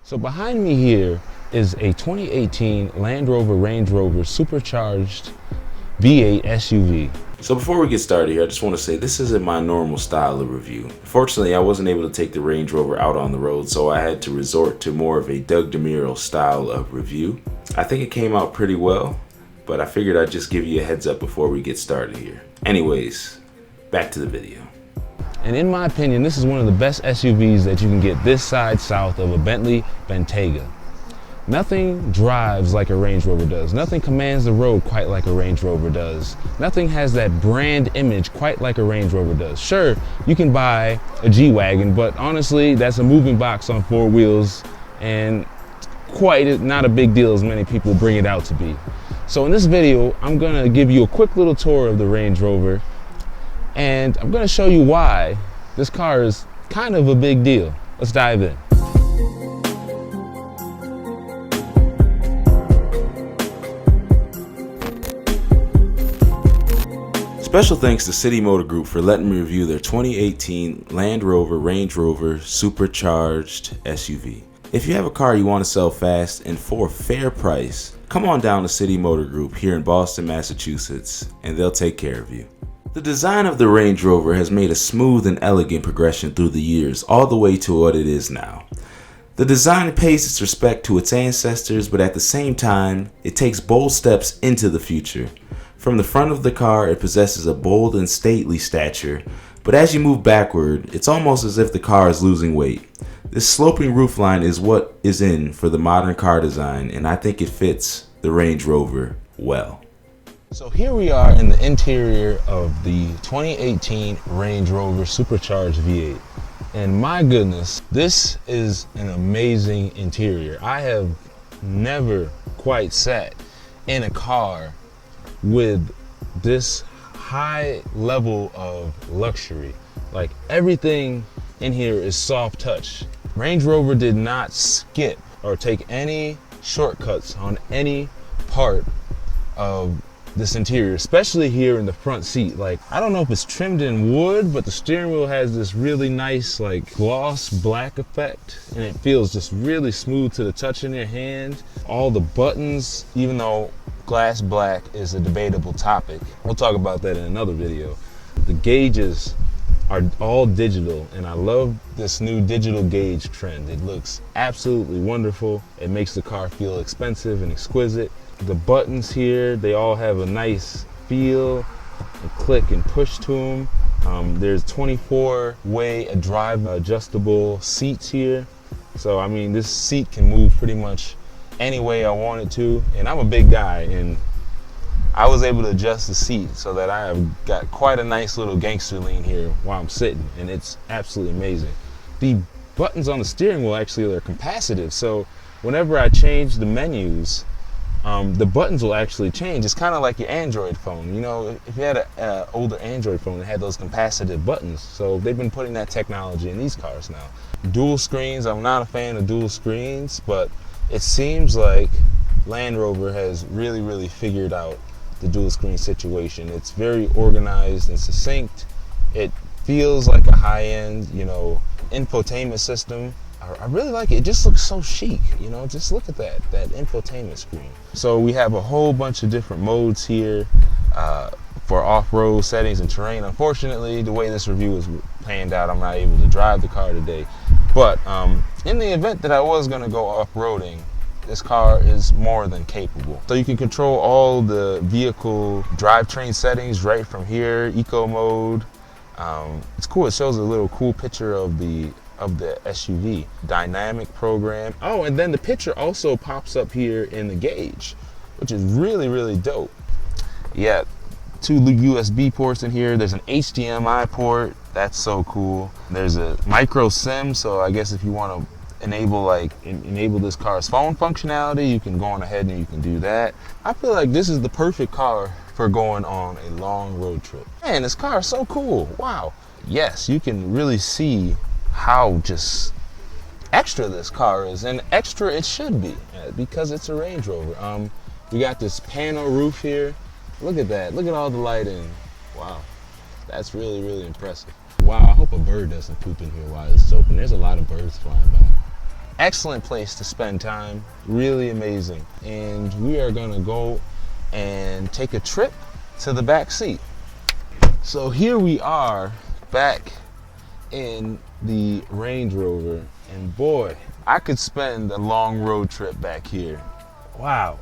So behind me here is a 2018 Land Rover Range Rover Supercharged V8 SUV. So before we get started here, I just want to say this isn't my normal style of review. Fortunately, I wasn't able to take the Range Rover out on the road, so I had to resort to more of a Doug DeMuro style of review. I think it came out pretty well, but I figured I'd just give you a heads up before we get started here. Anyways, back to the video. And in my opinion, this is one of the best SUVs that you can get this side south of a Bentley Bentayga. Nothing drives like a Range Rover does. Nothing commands the road quite like a Range Rover does. Nothing has that brand image quite like a Range Rover does. Sure, you can buy a G-Wagon, but honestly, that's a moving box on four wheels and quite not a big deal as many people bring it out to be. So in this video, I'm gonna give you a quick little tour of the Range Rover, and I'm gonna show you why this car is kind of a big deal. Let's dive in. Special thanks to City Motor Group for letting me review their 2018 Land Rover Range Rover Supercharged SUV. If you have a car you want to sell fast and for a fair price, come on down to City Motor Group here in Boston, Massachusetts, and they'll take care of you. The design of the Range Rover has made a smooth and elegant progression through the years, all the way to what it is now. The design pays its respect to its ancestors, but at the same time, it takes bold steps into the future. From the front of the car, it possesses a bold and stately stature, but as you move backward, it's almost as if the car is losing weight. This sloping roofline is what is in for the modern car design, and I think it fits the Range Rover well. So here we are in the interior of the 2018 Range Rover Supercharged V8. And my goodness, this is an amazing interior. I have never quite sat in a car with this high level of luxury. Like, everything in here is soft touch. Range Rover did not skip or take any shortcuts on any part of this interior, especially here in the front seat. Like, I don't know if it's trimmed in wood, but the steering wheel has this really nice like gloss black effect, and it feels just really smooth to the touch in your hand. All the buttons, even though glass black is a debatable topic, we'll talk about that in another video. The gauges are all digital, and I love this new digital gauge trend. It looks absolutely wonderful. It makes the car feel expensive and exquisite. The buttons here, they all have a nice feel and click and push to them. There's 24-way drive adjustable seats here. So I mean, this seat can move pretty much any way I want it to. And I'm a big guy, and I was able to adjust the seat so that I have got quite a nice little gangster lean here while I'm sitting, and it's absolutely amazing. The buttons on the steering wheel actually are capacitive, so whenever I change the menus, the buttons will actually change. It's kind of like your Android phone. You know, if you had an older Android phone, it had those capacitive buttons. So they've been putting that technology in these cars now. Dual screens, I'm not a fan of dual screens, but it seems like Land Rover has really figured out the dual screen situation. It's very organized and succinct. It feels like a high-end, you know, infotainment system. I really like it. It just looks so chic, you know, just look at that infotainment screen. So we have a whole bunch of different modes here for off-road settings and terrain. Unfortunately, the way this review is planned out, I'm not able to drive the car today. But in the event that I was gonna go off-roading, this car is more than capable. So you can control all the vehicle drivetrain settings right from here, eco mode. It's cool, it shows a little cool picture of the SUV. Dynamic program. Oh, and then the picture also pops up here in the gauge, which is really dope. Yeah, 2 USB ports in here. There's an HDMI port. That's so cool. There's a micro SIM, so I guess if you want to enable this car's phone functionality, you can go on ahead and you can do that. I feel like this is the perfect car for going on a long road trip. Man, this car is so cool. Wow. Yes, you can really see how just extra this car is, and extra it should be because it's a Range Rover. We got this panel roof here. Look at that. Look at all the lighting. Wow, that's really impressive. Wow, I hope a bird doesn't poop in here while it's open. There's a lot of birds flying by. excellent place to spend time, really amazing. And we are gonna go and take a trip to the back seat. So here we are back in the Range Rover, and boy, I could spend a long road trip back here. Wow,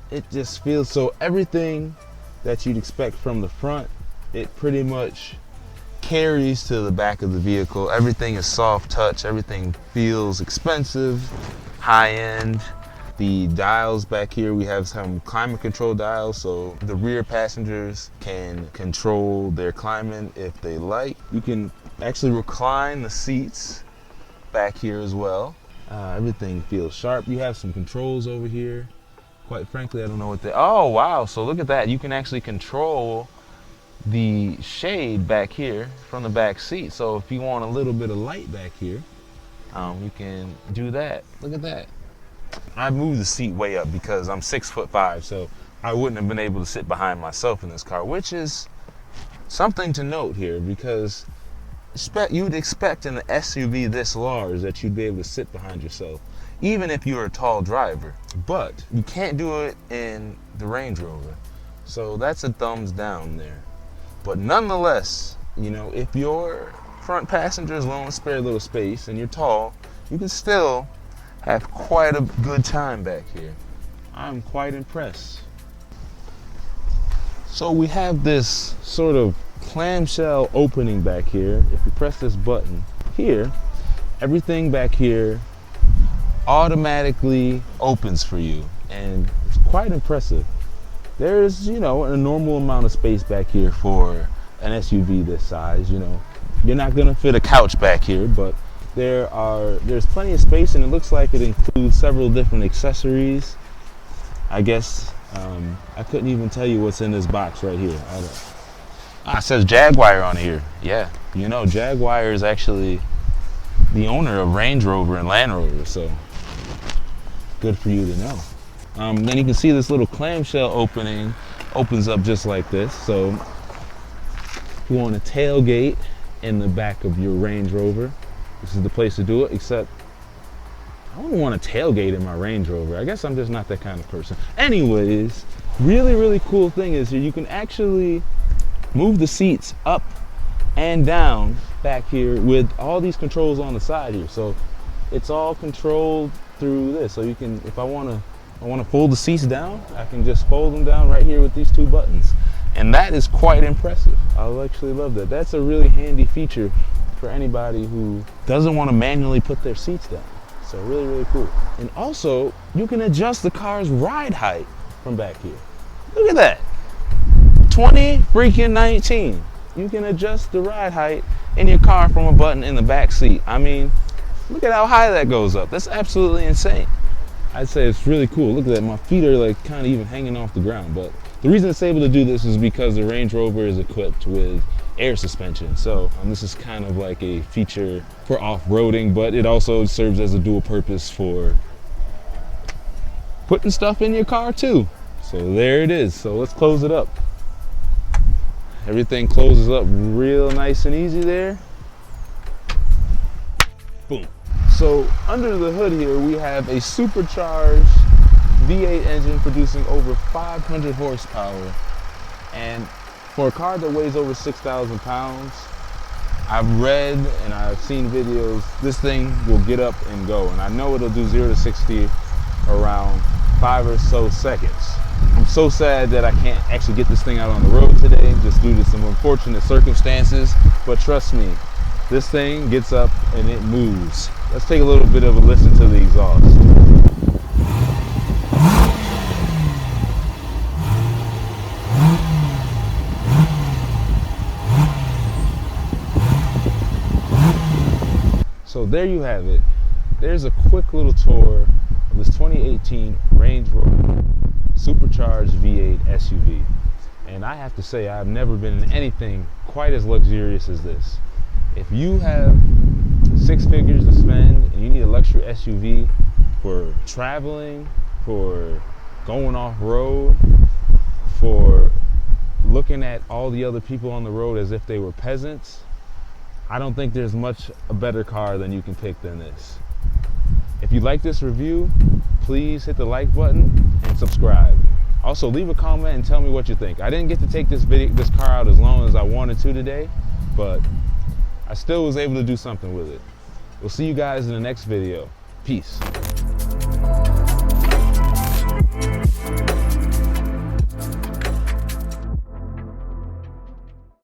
it just feels so, everything that you'd expect from the front, it pretty much carries to the back of the vehicle. Everything is soft touch, everything feels expensive, high end. The dials back here, we have some climate control dials, so the rear passengers can control their climate if they like. You can actually recline the seats back here as well. Everything feels sharp. You have some controls over here. Quite frankly, I don't know what they, oh wow, so look at that. You can actually control the shade back here from the back seat. So if you want a little bit of light back here, you can do that. Look at that. I moved the seat way up because I'm 6'5", so I wouldn't have been able to sit behind myself in this car, which is something to note here, because you'd expect in an SUV this large that you'd be able to sit behind yourself, even if you're a tall driver. But you can't do it in the Range Rover. So that's a thumbs down there. But nonetheless, you know, if your front passenger is willing to spare a little space and you're tall, you can still have quite a good time back here. I'm quite impressed. So we have this sort of clamshell opening back here. If you press this button here, everything back here automatically opens for you, and it's quite impressive. There's, you know, a normal amount of space back here for an SUV this size. You know, you're not gonna fit a couch back here, but there's plenty of space, and it looks like it includes several different accessories. I guess I couldn't even tell you what's in this box right here. It says Jaguar on here. Yeah, you know, Jaguar is actually the owner of Range Rover and Land Rover, so good for you to know. Then you can see this little clamshell opening opens up just like this. So if you want to tailgate in the back of your Range Rover, this is the place to do it, except I don't want to tailgate in my Range Rover. I guess I'm just not that kind of person. Anyways, really cool thing is you can actually move the seats up and down back here with all these controls on the side here. So it's all controlled through this. So you can, if I want to fold the seats down, I can just fold them down right here with these two buttons. And that is quite impressive. I actually love that. That's a really handy feature for anybody who doesn't want to manually put their seats down. So really cool. And also, you can adjust the car's ride height from back here. Look at that. 2019. You can adjust the ride height in your car from a button in the back seat. I mean, look at how high that goes up. That's absolutely insane. I'd say it's really cool. Look at that. My feet are like kind of even hanging off the ground. But the reason it's able to do this is because the Range Rover is equipped with air suspension. So this is kind of like a feature for off-roading, but it also serves as a dual purpose for putting stuff in your car too. So there it is. So let's close it up. Everything closes up real nice and easy there. Boom. So under the hood here, we have a supercharged V8 engine producing over 500 horsepower. And for a car that weighs over 6,000 pounds, I've read and I've seen videos, this thing will get up and go. And I know it'll do 0 to 60 around 5 or so seconds. I'm so sad that I can't actually get this thing out on the road today just due to some unfortunate circumstances. But trust me, this thing gets up and it moves. Let's take a little bit of a listen to the exhaust. So there you have it. There's a quick little tour of this 2018 Range Rover Supercharged V8 SUV. And I have to say, I've never been in anything quite as luxurious as this. If you have 6 figures to spend and you need a luxury SUV for traveling, for going off-road, for looking at all the other people on the road as if they were peasants, I don't think there's much a better car than you can pick than this. If you like this review, please hit the like button and subscribe. Also, leave a comment and tell me what you think. I didn't get to take this car out as long as I wanted to today, but I still was able to do something with it. We'll see you guys in the next video. Peace.